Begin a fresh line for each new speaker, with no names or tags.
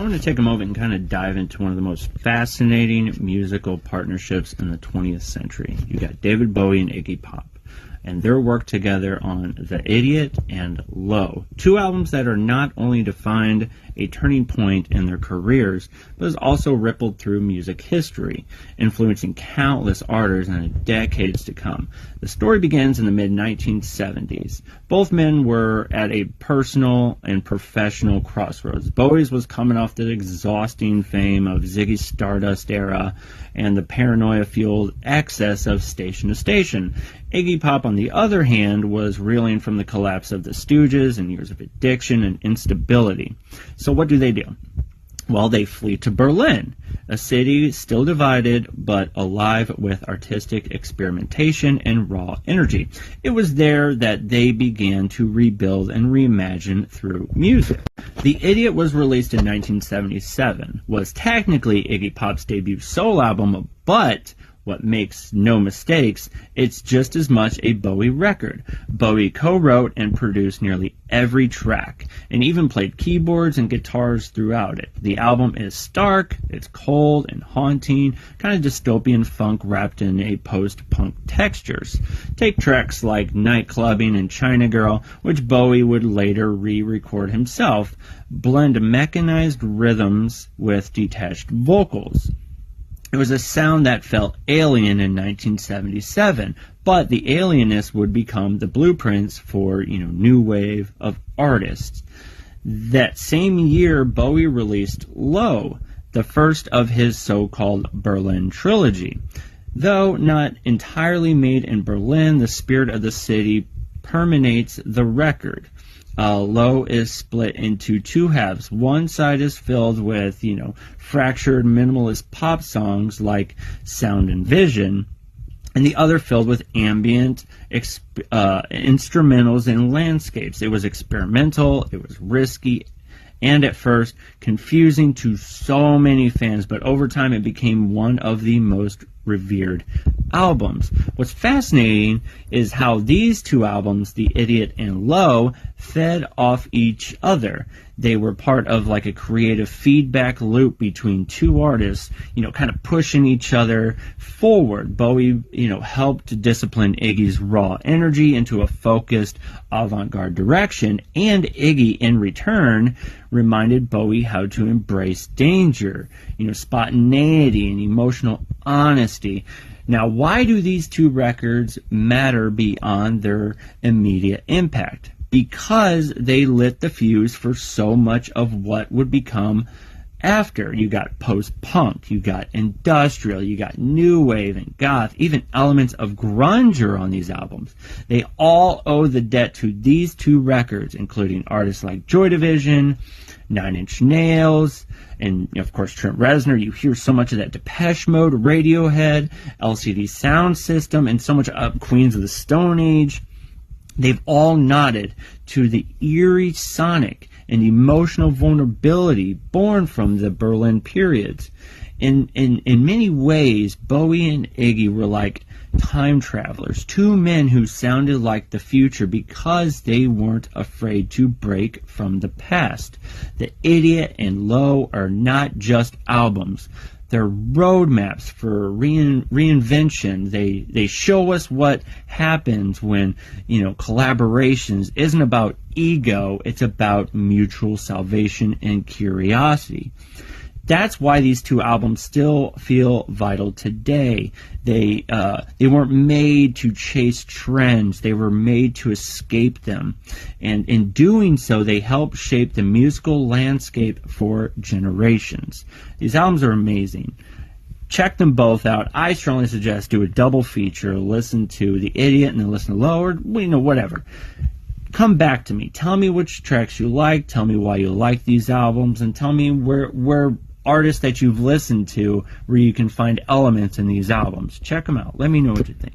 I want to take a moment and kind of dive into one of the most fascinating musical partnerships in the 20th century. You got David Bowie and Iggy Pop, and their work together on The Idiot and Low, two albums that are not only defined a turning point in their careers, but has also rippled through music history, influencing countless artists in the decades to come. The story begins in the mid-1970s. Both men were at a personal and professional crossroads. Bowie's was coming off the exhausting fame of Ziggy's Stardust era and the paranoia-fueled excess of Station to Station. Iggy Pop, on the other hand, was reeling from the collapse of the Stooges and years of addiction and instability. So what do? Well, they flee to Berlin, a city still divided but alive with artistic experimentation and raw energy. It was there that they began to rebuild and reimagine through music. The Idiot was released in 1977, was technically Iggy Pop's debut solo album, but what makes no mistakes, it's just as much a Bowie record. Bowie co-wrote and produced nearly every track, and even played keyboards and guitars throughout it. The album is stark, it's cold and haunting, kind of dystopian funk wrapped in a post-punk textures. Take tracks like Night Clubbing and China Girl, which Bowie would later re-record himself, blend mechanized rhythms with detached vocals. It was a sound that felt alien in 1977, but the alienness would become the blueprints for, new wave of artists. That same year, Bowie released Low, the first of his so-called Berlin trilogy. Though not entirely made in Berlin, the spirit of the city permeates the record. Low is split into two halves. One side is filled with, fractured minimalist pop songs like Sound and Vision, and the other filled with ambient instrumentals and landscapes. It was experimental, it was risky, and at first confusing to so many fans, but over time it became one of the most revered albums. What's fascinating is how these two albums, The Idiot and Low, fed off each other. They were part of like a creative feedback loop between two artists, kind of pushing each other forward. Bowie, helped discipline Iggy's raw energy into a focused avant-garde direction, and Iggy, in return, reminded Bowie how to embrace danger, spontaneity and emotional honesty. Now, why do these two records matter beyond their immediate impact? Because they lit the fuse for so much of what would become after. You got post-punk, you got industrial, you got new wave and goth, even elements of grunge are on these albums. They all owe the debt to these two records, including artists like Joy Division, Nine Inch Nails, and of course Trent Reznor. You hear so much of that Depeche Mode, Radiohead, LCD Sound System, and so much of Queens of the Stone Age. They've all nodded to the eerie sonic and emotional vulnerability born from the Berlin periods. In many ways, Bowie and Iggy were like time travelers, two men who sounded like the future because they weren't afraid to break from the past. The Idiot and Low are not just albums. They're roadmaps for reinvention. They show us what happens when, collaborations isn't about ego, it's about mutual salvation and curiosity. That's why these two albums still feel vital today. They weren't made to chase trends. They were made to escape them. And in doing so, they help shape the musical landscape for generations. These albums are amazing. Check them both out. I strongly suggest do a double feature. Listen to The Idiot and then listen to Low, or whatever. Come back to me. Tell me which tracks you like. Tell me why you like these albums, and tell me where artists that you've listened to where you can find elements in these albums. Check them out. Let me know what you think.